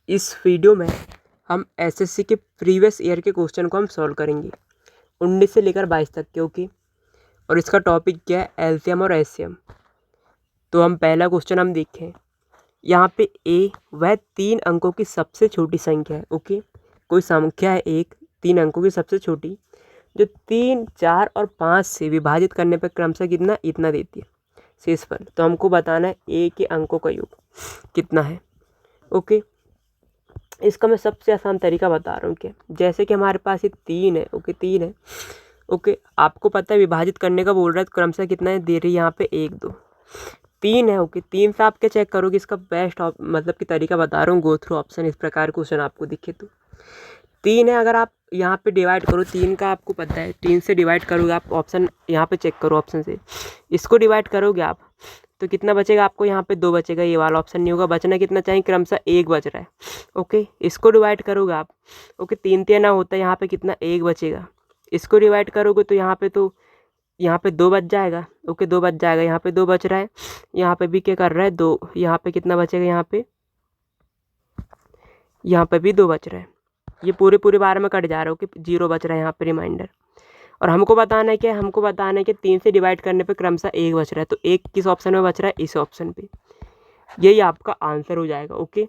इस वीडियो में हम एसएससी के प्रीवियस ईयर के क्वेश्चन को हम सॉल्व करेंगे 19 से लेकर 22 तक के। ओके, और इसका टॉपिक क्या है? एलसीएम और एचसीएम। तो हम पहला क्वेश्चन हम देखें। यहाँ पे ए वह 3 अंकों की सबसे छोटी संख्या है। ओके, कोई संख्या है एक 3 अंकों की सबसे छोटी जो 3, 4 और 5 से विभाजित करने पर क्रमशः कितना इतना देती है शेषफल। तो हमको बताना है ए के अंकों का योग कितना है। ओके, इसका मैं सबसे आसान तरीका बता रहा हूँ कि जैसे कि हमारे पास ये 3 है। ओके, 3 है। ओके, आपको पता है विभाजित करने का बोल रहा है तो क्रमशः कितना है दे रही है यहाँ पे 1, 2, 3 है। ओके, 3 से आप क्या चेक करोगे? इसका बेस्ट मतलब कि तरीका बता रहा हूँ, गो थ्रू ऑप्शन। इस प्रकार क्वेश्चन आपको दिखे तो 3 है, अगर आप यहाँ पे डिवाइड करो 3 का, आपको पता है 3 से डिवाइड करोगे आप, ऑप्शन यहाँ पे चेक करो, ऑप्शन से इसको डिवाइड करोगे आप तो कितना बचेगा आपको? यहाँ पे 2 बचेगा, ये वाला ऑप्शन नहीं होगा। बचना कितना चाहिए? क्रमशः 1 बच रहा है। ओके, इसको डिवाइड करोगे आप। ओके, 3 3 ना होता है, यहाँ पे कितना 1 बचेगा। इसको डिवाइड करोगे तो यहाँ पे 2 बच जाएगा। ओके, 2 बच जाएगा, यहाँ पे 2 बच रहा है, यहाँ पे भी क्या कर रहा है 2, यहाँ पे कितना बचेगा? यहाँ पे भी 2 बच रहा है। ये पूरे बार में कट जा रहा है। ओके, 0 बच रहा है यहाँ पे रिमाइंडर। और हमको बताना है क्या? हमको बताना है कि 3 से डिवाइड करने पे क्रमशः 1 बच रहा है। तो 1 किस ऑप्शन में बच रहा है? इस ऑप्शन पे। यही आपका आंसर हो जाएगा। ओके,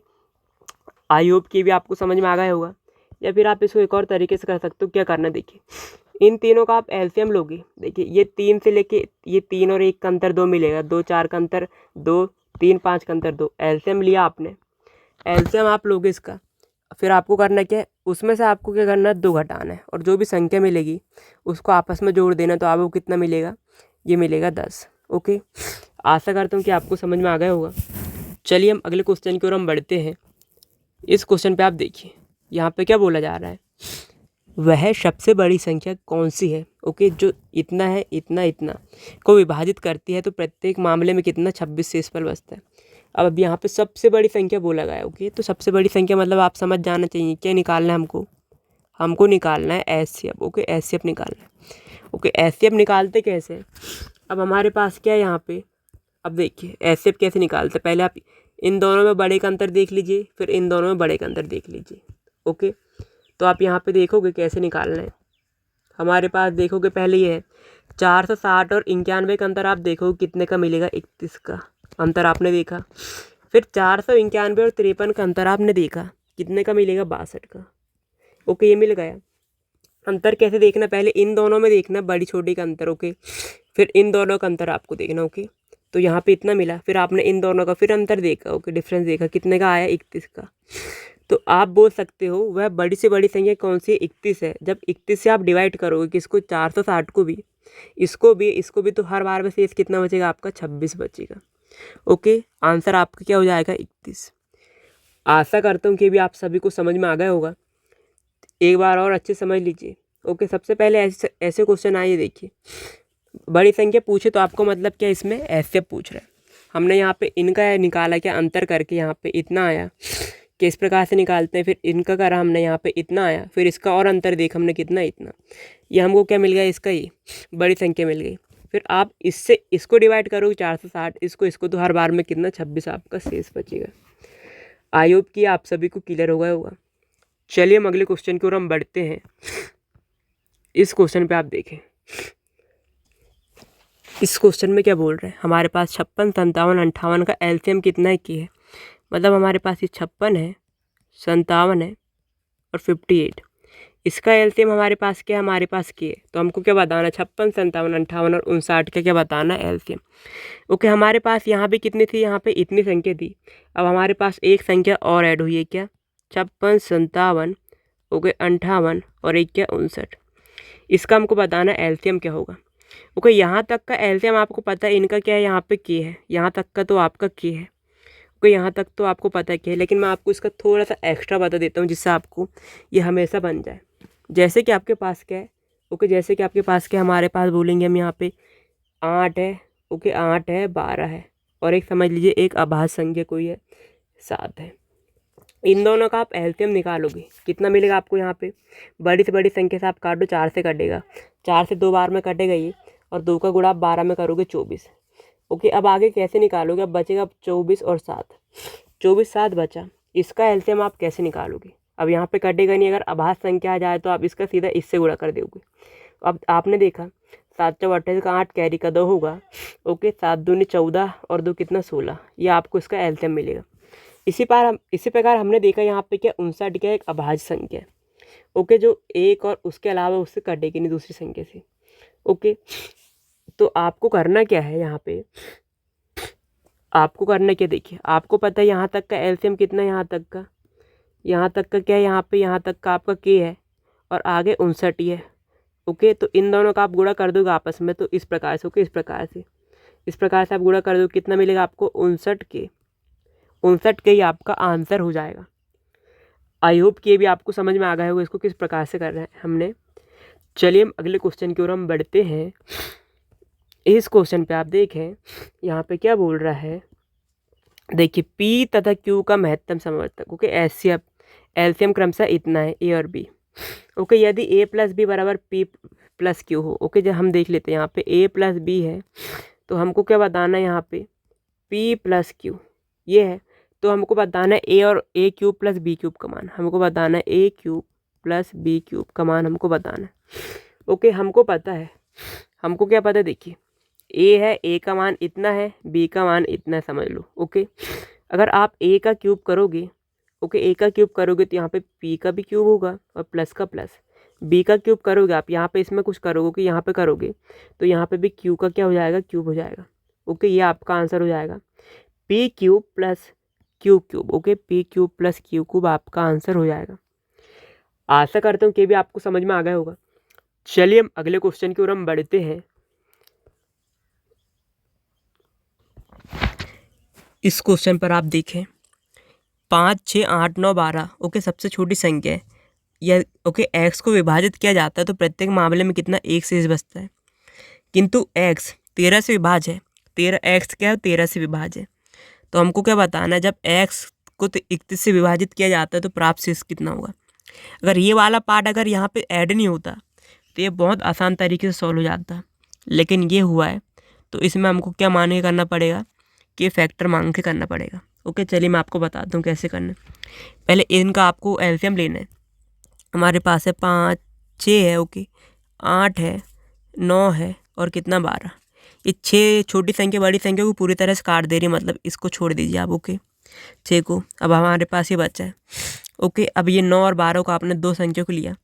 आई होप कि भी आपको समझ में आ गया होगा। या फिर आप इसको एक और तरीके से कर सकते हो। क्या करना, देखिए इन तीनों का आप एलसीएम लोगे। देखिए ये 3 से लेके ये 3 और 1 का अंतर 2 मिलेगा, 2 4 का अंतर 2, 3 5 का अंतर 2। एलसीएम लिया आपने, एलसीएम आप लोगे इसका। फिर आपको करना क्या है? उसमें से आपको क्या करना है? 2 घटाना है और जो भी संख्या मिलेगी उसको आपस में जोड़ देना। तो आपको कितना मिलेगा? ये मिलेगा 10। ओके, आशा करता हूँ कि आपको समझ में आ गया होगा। चलिए हम अगले क्वेश्चन की ओर हम बढ़ते हैं। इस क्वेश्चन पे आप देखिए, यहाँ पे क्या बोला जा रहा है? वह सबसे बड़ी संख्या कौन सी है? ओके, जो इतना है, इतना इतना को विभाजित करती है तो प्रत्येक मामले में कितना 26 शेषफल बचता है। अब यहाँ पे सबसे बड़ी संख्या बोला गया है। ओके, तो सबसे बड़ी संख्या मतलब आप समझ जाना चाहिए क्या निकालना है हमको निकालना है एचसीएफ। ओके, एचसीएफ निकालना है। ओके, एचसीएफ निकालते कैसे? अब हमारे पास क्या है यहाँ पे? अब देखिए एचसीएफ कैसे निकालते। पहले आप इन दोनों में बड़े का अंतर देख लीजिए, फिर इन दोनों में बड़े का अंतर देख लीजिए। ओके, तो आप यहाँ पे देखोगे कैसे निकालना है। हमारे पास देखोगे पहले ये है 460 और 91 का अंतर। आप देखोगे कितने का मिलेगा? 31 का अंतर आपने देखा। फिर 491 और 53 का अंतर आपने देखा, कितने का मिलेगा? 62 का। ओके, ये मिल गया। अंतर कैसे देखना? पहले इन दोनों में देखना बड़ी छोटी का अंतर। ओके, फिर इन दोनों का अंतर आपको देखना। ओके, तो यहाँ पे इतना मिला, फिर आपने इन दोनों का फिर अंतर देखा। ओके, डिफरेंस देखा, कितने का आया? 31 का। तो आप बोल सकते हो वह बड़ी से बड़ी संख्या कौन सी? 31 है। जब 31 से आप डिवाइड करोगे किसको? 460 को भी, इसको भी तो हर बार में शेष कितना बचेगा आपका? 26 बचेगा। ओके, आंसर आपका क्या हो जाएगा? 31। आशा करता हूँ कि भी आप सभी को समझ में आ गया होगा। एक बार और अच्छे समझ लीजिए। ओके, सबसे पहले ऐसे क्वेश्चन आइए। देखिए बड़ी संख्या पूछे तो आपको मतलब क्या इसमें ऐसे पूछ रहा है। हमने यहाँ पे इनका निकाला क्या? अंतर करके यहाँ पे इतना आया। किस प्रकार से निकालते हैं? फिर इनका करा हमने, यहाँ पे इतना आया, फिर इसका और अंतर देखा हमने कितना इतना। ये हमको क्या मिल गया? इसका ही बड़ी संख्या मिल गई। फिर आप इससे इसको डिवाइड करोगे 460, इसको तो हर बार में कितना 26 आपका शेष बचेगा। आई होप कि आप सभी को क्लियर हो गया होगा। चलिए हम अगले क्वेश्चन की ओर हम बढ़ते हैं। इस क्वेश्चन पे आप देखें, इस क्वेश्चन में क्या बोल रहे हैं? हमारे पास 56, 57, 58 का एलसीएम कितना है की है? मतलब हमारे पास ये 56 है, 57 है और 58। इसका एलसीएम हमारे पास क्या है? हमारे पास क्या है? तो हमको क्या बताना? 56, 57, 58 और 59 का क्या बताना? एलसीएम। ओके, हमारे पास यहाँ भी कितनी थी? यहाँ पे इतनी संख्या थी। अब हमारे पास एक संख्या और ऐड हुई है क्या? 56, 57, ओके 58 और एक क्या? 59। इसका हमको बताना एलसीएम क्या होगा। ओके, यहाँ तक का एलसीएम आपको पता है, इनका क्या है? यहाँ पे के है, यहाँ तक का तो आपका के है। ओके, यहाँ तक तो आपको पता है क्या है, लेकिन मैं आपको इसका थोड़ा सा एक्स्ट्रा बता देता हूँ जिससे आपको ये हमेशा बन जाए। जैसे कि आपके पास क्या है? ओके, जैसे कि आपके पास क्या, हमारे पास बोलेंगे हम यहाँ पे 8 है। ओके, 8 है, 12 है और एक समझ लीजिए एक अभाज्य संख्या कोई है 7 है। इन दोनों का आप एलसीएम निकालोगे, कितना मिलेगा आपको? यहाँ पे बड़ी से बड़ी संख्या से आप काटो, 4 से कटेगा, 4 से 2 बार में कटेगा ये, और 2 का गुणा आप 12 में करोगे 24। ओके, अब आगे कैसे निकालोगे? अब बचेगा 24 और 7, 24 7 बचा। इसका एलसीएम आप कैसे निकालोगे? अब यहाँ पे कटेगा नहीं, अगर अभाज्य संख्या आ जाए तो आप इसका सीधा इससे गुणा कर दोगे। अब आपने देखा 7 चौक 28 का 8 कैरी का 2 होगा। ओके, 7 दूनी 14 और 2 कितना 16, ये आपको इसका एलसीएम मिलेगा। इसी प्रकार हमने देखा यहाँ पे क्या 59 क्या एक अभाज्य संख्या है। ओके, जो एक और उसके अलावा उससे कटेगी नहीं दूसरी संख्या से। ओके, तो आपको करना क्या है यहाँ पे, आपको करना क्या, देखिए आपको पता है यहाँ तक का एलसीएम कितना है, यहाँ तक का क्या है, यहाँ तक का आपका के है और आगे 59 ही है। ओके, तो इन दोनों का आप गुणा कर दोगे आपस में, तो इस प्रकार से। ओके, इस प्रकार से आप गुणा कर दो, कितना मिलेगा आपको 59 के ही आपका आंसर हो जाएगा। आई होप कि ये भी आपको समझ में आ गया होगा इसको किस प्रकार से कर रहे हैं हमने। चलिए हम अगले क्वेश्चन की ओर हम बढ़ते हैं। इस क्वेश्चन पे आप देखें यहाँ पे क्या बोल रहा है, देखिए पी तथा क्यू का महत्तम समवर्तक। ओके, एलसीएम क्रमशः इतना है, ए और बी। ओके, यदि ए प्लस बी बराबर पी प्लस क्यू हो। ओके, जब हम देख लेते हैं यहाँ पे ए प्लस बी है तो हमको क्या बताना है, यहाँ पे पी प्लस क्यू ये है, तो हमको बताना है ए और ए क्यूब प्लस बी क्यूब का मान। हमको बताना है ए क्यूब प्लस बी क्यूब का मान हमको बताना है। ओके, हमको पता है, हमको क्या पता है, देखिए ए है, ए का मान इतना है, बी का मान इतना है, समझ लो। ओके, अगर आप ए का क्यूब करोगे, ओके ए का क्यूब करोगे तो यहाँ पे पी का भी क्यूब होगा और प्लस का प्लस। बी का क्यूब करोगे आप यहाँ पे, इसमें कुछ करोगे कि यहाँ पे करोगे तो यहाँ पे भी क्यू का क्या हो जाएगा, क्यूब हो जाएगा। ओके, ये आपका आंसर हो जाएगा P cube plus Q cube. Okay, P cube plus Q cube आपका आंसर हो जाएगा। आशा करता हूँ कि भी आपको समझ में आ गया होगा। चलिए हम अगले क्वेश्चन की ओर हम बढ़ते हैं। इस क्वेश्चन पर आप देखें 5, 6, 8, 9, 12 ओके सबसे छोटी संख्या है। यह ओके एक्स को विभाजित किया जाता है तो प्रत्येक मामले में कितना, 1 शेष बचता है। किंतु एक्स 13 से विभाज्य है, 13 एक्स क्या है, 13 से विभाज्य है। तो हमको क्या बताना है, जब एक्स को 31 से विभाजित किया जाता है तो प्राप्त शेष कितना होगा। अगर ये वाला पार्ट अगर यहाँ पे ऐड नहीं होता तो ये बहुत आसान तरीके से सॉल्व हो जाता, लेकिन ये हुआ है तो इसमें हमको क्या मान के करना पड़ेगा, कि फैक्टर मांग के करना पड़ेगा। ओके, चलिए मैं आपको बताता हूँ कैसे करना है। पहले इनका आपको एलसीएम लेना है। हमारे पास है 5, 6 है, ओके 8 है, 9 है और कितना 12। ये 6 छोटी संख्या बड़ी संख्या को पूरी तरह से काट दे रही है, मतलब इसको छोड़ दीजिए आप। ओके, 6 को, अब हमारे पास ये बचा है। ओके, अब ये 9 और 12 को आपने 2 संख्या को लिया,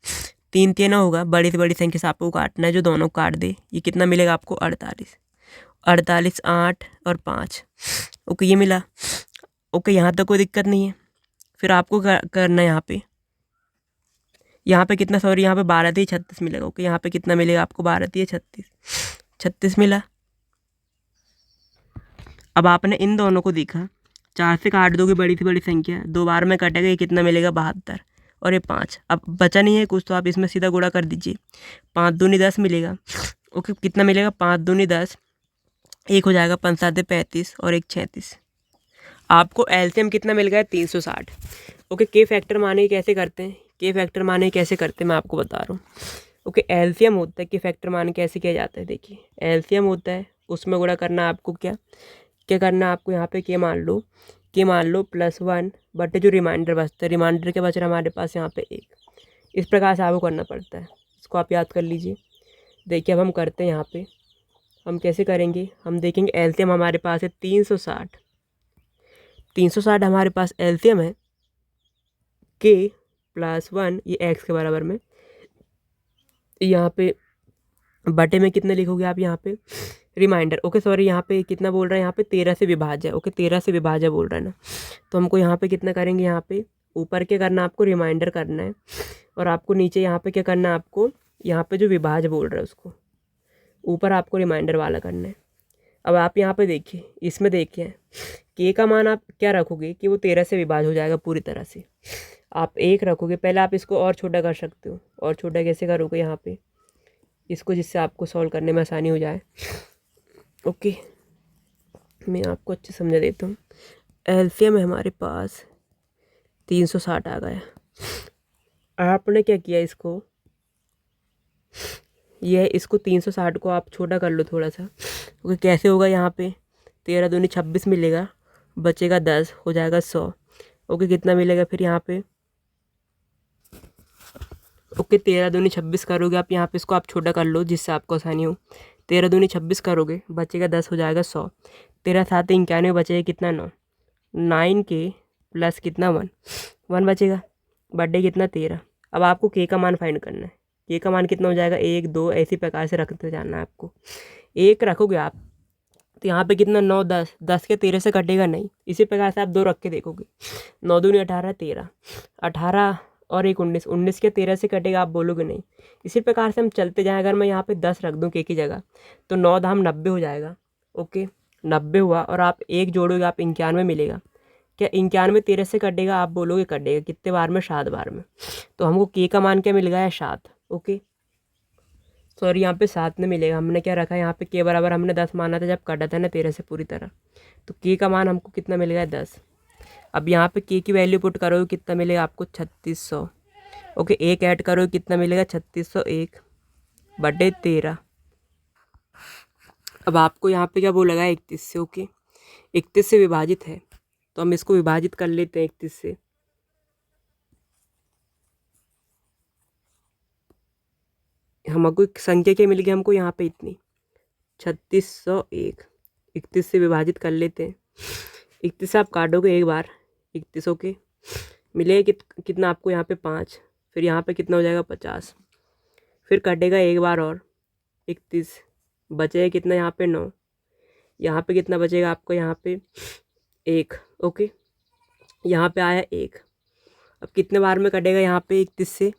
3 3 होगा, बड़ी से बड़ी संख्या से आपको काटना है, जो दोनों काट दे। ये कितना मिलेगा आपको, 48, 8 और 5। ओके, ये मिला। ओके, यहाँ तक कोई दिक्कत नहीं है। फिर आपको करना है यहाँ पे कितना, सॉरी यहाँ पे 12 थी 36 मिलेगा। ओके, यहाँ पे कितना मिलेगा आपको, 12 थी 36 मिला। अब आपने इन दोनों को देखा, 4 से काट दोगे बड़ी से बड़ी संख्या, 2 बार में कटेगा, ये कितना मिलेगा 72 और ये 5। अब बचा नहीं है कुछ तो आप इसमें सीधा गुणा कर दीजिए, 5 दूनी 10 मिलेगा। ओके, कितना मिलेगा, 5 दूनी 10, एक हो जाएगा 5 7 35 और 1 36। आपको एलसीएम कितना मिल गया, 360। ओके, के फैक्टर माने कैसे करते हैं, मैं आपको बता रहा हूँ। ओके, एलसीएम होता है, के फैक्टर माने कैसे किया जाता है। देखिए एलसीएम होता है, उसमें गुणा करना आपको क्या करना है, आपको यहाँ पे के मान लो +1 बटे जो रिमाइंडर बचता है, रिमाइंडर के बच रहा हमारे पास यहाँ पे 1। इस प्रकार से आपको करना पड़ता है, इसको आप याद कर लीजिए। देखिए अब हम करते हैं यहाँ पे, हम कैसे करेंगे, हम देखेंगे एलसीएम हमारे पास है 360 हमारे पास एलसीएम है, के +1 ये एक्स के बराबर में, यहाँ पे बटे में कितने लिखोगे आप, यहाँ पे रिमाइंडर। ओके सॉरी, यहाँ पे कितना बोल रहा है, यहाँ पे 13 से विभाज्य। ओके, 13 से विभाज्य बोल रहा है ना, तो हमको यहाँ पे कितना करेंगे, यहाँ पे ऊपर क्या करना है आपको, रिमाइंडर करना है, और आपको नीचे यहाँ पे क्या करना है, आपको यहाँ पे जो विभाज्य बोल रहा है उसको ऊपर आपको रिमाइंडर वाला करना है। अब आप यहाँ पे देखिए, इसमें देखिए के का मान आप क्या रखोगे कि वो 13 से विभाज्य हो जाएगा पूरी तरह से, आप 1 रखोगे। पहले आप इसको और छोटा कर सकते हो, और छोटा कैसे करोगे, यहाँ पे इसको, जिससे आपको सॉल्व करने में आसानी हो जाए। ओके, मैं आपको अच्छे समझा देता हूँ। एलसीएम में हमारे पास 360 आ गया। आपने क्या किया, इसको 360 को आप छोटा कर लो थोड़ा सा। ओके, कैसे होगा, यहाँ पे 13 दूनी 26 मिलेगा, बचेगा 10, हो जाएगा 100 ओके कितना मिलेगा फिर यहाँ पे, ओके 13 दूनी 26 करोगे आप, यहाँ पे इसको आप छोटा कर लो जिससे आपको आसानी हो। 13 दूनी 26 करोगे, बचेगा 10, हो जाएगा 100। 13 7 91 बचेगा कितना, 9। 9 के प्लस कितना 1 बचेगा, बर्थडे कितना 13। अब आपको के का मान फाइंड करना है। के का मान कितना हो जाएगा, 1 2 ऐसी प्रकार से रखते जाना है आपको। 1 रखोगे आप तो यहाँ पे कितना 9 10, 10 के 13 से कटेगा नहीं, इसी प्रकार से आप 2 रख के देखोगे। 9 दूनी 18 13, 18 और 1 19, 19 के 13 से कटेगा, आप बोलोगे नहीं। इसी प्रकार से हम चलते जाएं। अगर मैं यहाँ पे 10 रख दूँ के की जगह तो 9 दाम 90 हो जाएगा। ओके 90 हुआ और आप 1 जोड़ोगे आप 91 मिलेगा। क्या 91 13 से कटेगा, आप बोलोगे कटेगा कितने बार में, 7 बार में। तो हमको के का मान क्या मिल गया है, 7। ओके सॉरी यहाँ पे 7 नहीं मिलेगा, हमने क्या रखा है यहाँ पे के बराबर हमने 10 माना था जब काटा था ना 13 से पूरी तरह। तो के का मान हमको कितना मिल गया है, 10। अब यहाँ पे के की वैल्यू पुट करोगे कितना मिलेगा आपको, 3600। ओके 1 ऐड करोगे कितना मिलेगा, 3601 बटे 13। अब आपको यहाँ पे क्या बोला है, 31 से। ओके 31 से विभाजित है तो हम इसको विभाजित कर लेते हैं 31 से। हमको संख्या क्या मिल गई हमको यहाँ पे इतनी, 3601। 31 से विभाजित कर लेते हैं। 31 से आप काटोगे एक बार 31, ओके मिलेगा कितना आपको यहाँ पे 5, फिर यहाँ पे कितना हो जाएगा 50, फिर कटेगा एक बार और 31, बचेगा कितना यहाँ पे 9, यहाँ पे कितना बचेगा आपको यहाँ पे 1। ओके यहाँ पे आया 1। अब कितने बार में कटेगा यहाँ पे 31 से,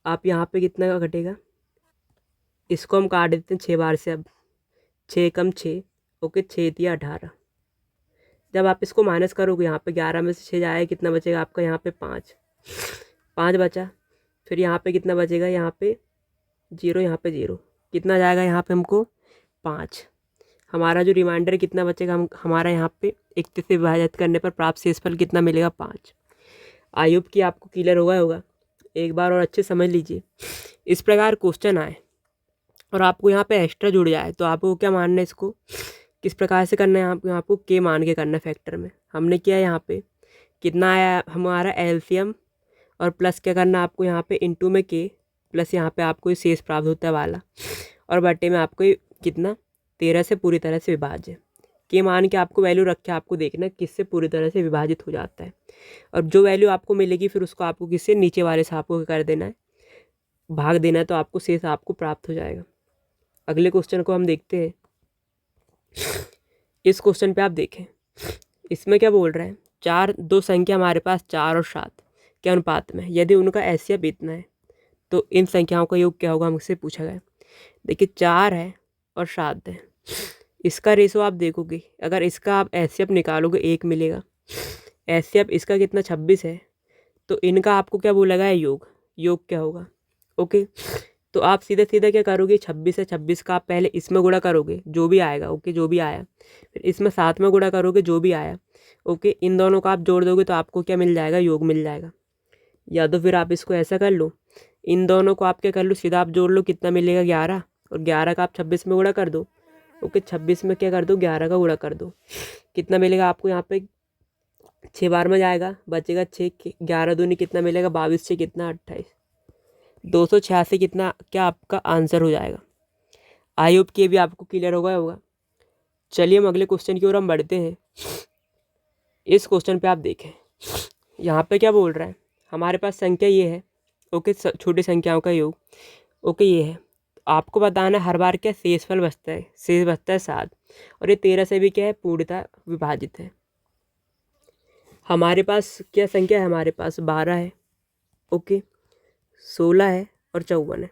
आप यहाँ पे कितना का कटेगा, इसको हम काट देते हैं 6 बार से। अब 6 कम 6, ओके 6 दिया 18। जब आप इसको माइनस करोगे यहाँ पे 11 में से 6 जाएगा, कितना बचेगा आपका यहाँ पे 5 बचा। फिर यहाँ पे कितना बचेगा, यहाँ पे 0, यहाँ पे 0, कितना जाएगा यहाँ पे हमको 5। हमारा जो रिमाइंडर कितना बचेगा, हमारा यहाँ पे 31 से विभाजित करने पर प्राप्त शेषफल कितना मिलेगा, 5। आई होप कि आपको क्लियर होगा। एक बार और अच्छे समझ लीजिए। इस प्रकार क्वेश्चन आए और आपको यहाँ पे एक्स्ट्रा जुड़ जाए तो आपको क्या मानना है, इसको किस प्रकार से करना है, आपको के मान के करना है फैक्टर में। हमने किया यहाँ पे कितना आया हमारा एलसीएम और प्लस क्या करना है आपको यहाँ पे इंटू में के, प्लस यहाँ पे आपको शेष प्राप्त होता है वाला, और बटे में आपको कितना 13 से पूरी तरह से विभाज्य। के मान के आपको वैल्यू रख के आपको देखना किससे पूरी तरह से विभाजित हो जाता है, और जो वैल्यू आपको मिलेगी फिर उसको आपको किससे नीचे वाले से आपको कर देना है, भाग देना है, तो आपको शेष आपको प्राप्त हो जाएगा। अगले क्वेश्चन को हम देखते हैं। इस क्वेश्चन पे आप देखें, इसमें क्या बोल रहा है, 2 संख्या हमारे पास 4 और 7 के अनुपात में, यदि उनका एचसीएफ इतना है तो इन संख्याओं का योग क्या होगा, हमसे पूछा गया। देखिए 4 है और 7 है, इसका रेशो आप देखोगे, अगर इसका आप एचसीएफ निकालोगे 1 मिलेगा। एचसीएफ इसका कितना 26 है, तो इनका आपको क्या बोला है, योग क्या होगा। ओके तो आप सीधे क्या करोगे, 26 है, 26 का आप पहले इसमें गुणा करोगे जो भी आएगा, ओके जो भी आया, फिर इसमें 7 में गुणा करोगे जो भी आया, ओके इन दोनों का आप जोड़ दोगे तो आपको क्या मिल जाएगा, योग मिल जाएगा। या तो फिर आप इसको ऐसा कर लो, इन दोनों को आप क्या कर लो, सीधा आप जोड़ लो, कितना मिलेगा 11, और 11 का आप 26 में गुणा कर दो। ओके 26 में क्या कर दो, 11 का गुणा कर दो, कितना मिलेगा आपको यहाँ पे 6 बार में जाएगा, बचेगा 6, 11 दूनी कितना मिलेगा 22 से कितना 28, 286 कितना क्या आपका आंसर हो जाएगा। आई होप कि भी आपको क्लियर होगा। चलिए हम अगले क्वेश्चन की ओर हम बढ़ते हैं। इस क्वेश्चन पे आप देखें, यहाँ पे क्या बोल रहा है, हमारे पास संख्या ये है, ओके छोटी संख्याओं का योग, ओके ये है, आपको बताना हर बार क्या शेषफल बचता है, शेष बचता है 7, और ये 13 से भी क्या है पूर्णतः विभाजित है। हमारे पास क्या संख्या है, हमारे पास 12 है, ओके 16 है और 54 है।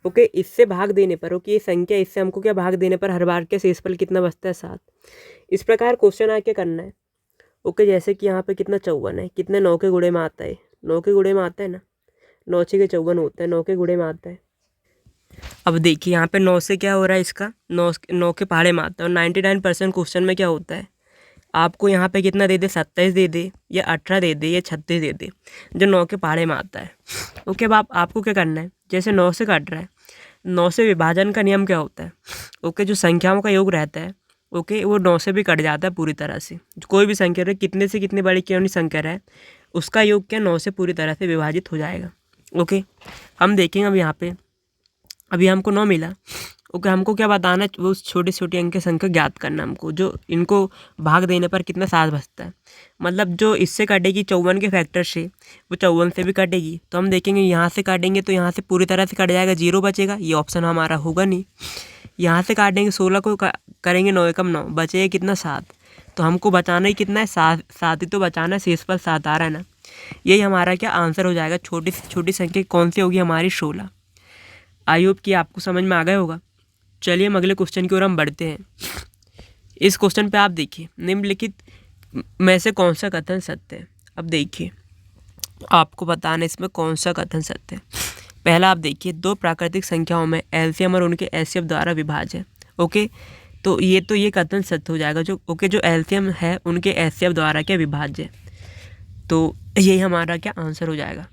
ओके इससे भाग देने पर, ओके ये संख्या इससे हमको क्या भाग देने पर हर बार क्या शेषफल कितना बचता है 7। इस प्रकार क्वेश्चन आके करना है। ओके जैसे कि यहाँ पे कितना 54 है, कितने 9 के गुणे में आता है, 9 के गुणे में आता है ना, 9 6 के 54 होता है, 9 के गुणे में आता है। अब देखिए यहाँ पे 9 से क्या हो रहा है, इसका 9 के पहाड़े में आता है, और 99% क्वेश्चन में क्या होता है, आपको यहाँ पे कितना दे दे, 27 दे दे या 18 दे दे या 36 दे दे, जो 9 के पहाड़े में आता है। ओके अब आपको क्या करना है, जैसे 9 से काट रहा है, 9 से विभाजन का नियम क्या होता है, ओके जो संख्याओं का योग रहता है ओके, वो 9 से भी कट जाता है पूरी तरह से। कोई भी संख्या रहे, कितने से कितनी बड़ी क्यों नहीं संख्या रहे, उसका योग क्या 9 से पूरी तरह से विभाजित हो जाएगा। ओके, हम देखेंगे अब यहाँ पे, अभी हमको 9 मिला। ओके, हमको क्या बताना है, वो छोटी छोटी अंक की संख्या ज्ञात करना हमको, जो इनको भाग देने पर कितना 7 बचता है। मतलब जो इससे काटेगी 54 के फैक्टर से, वो 54 से भी काटेगी। तो हम देखेंगे यहाँ से काटेंगे तो यहाँ से पूरी तरह से कट जाएगा, 0 बचेगा, ये ऑप्शन हमारा होगा नहीं। यहाँ से काटेंगे 16 को करेंगे 9 एकम 9, बचेगा कितना 7। तो हमको बचाना ही कितना है 7 ही तो बचाना है, शेष पर 7 आ रहा है ना। यही हमारा क्या आंसर हो जाएगा। छोटी से छोटी संख्या कौन सी होगी हमारी 16। आई होप कि आपको समझ में आ गया होगा। चलिए हम अगले क्वेश्चन की ओर हम बढ़ते हैं। इस क्वेश्चन पे आप देखिए, निम्नलिखित में से कौन सा कथन सत्य है। अब देखिए आपको बताना इसमें कौन सा कथन सत्य है। पहला आप देखिए, 2 प्राकृतिक संख्याओं में एलसीएम और उनके एचसीएफ द्वारा विभाज्य है। ओके, तो ये कथन सत्य हो जाएगा। जो एलसीएम है उनके एचसीएफ द्वारा क्या विभाज्य है। तो यही हमारा क्या आंसर हो जाएगा।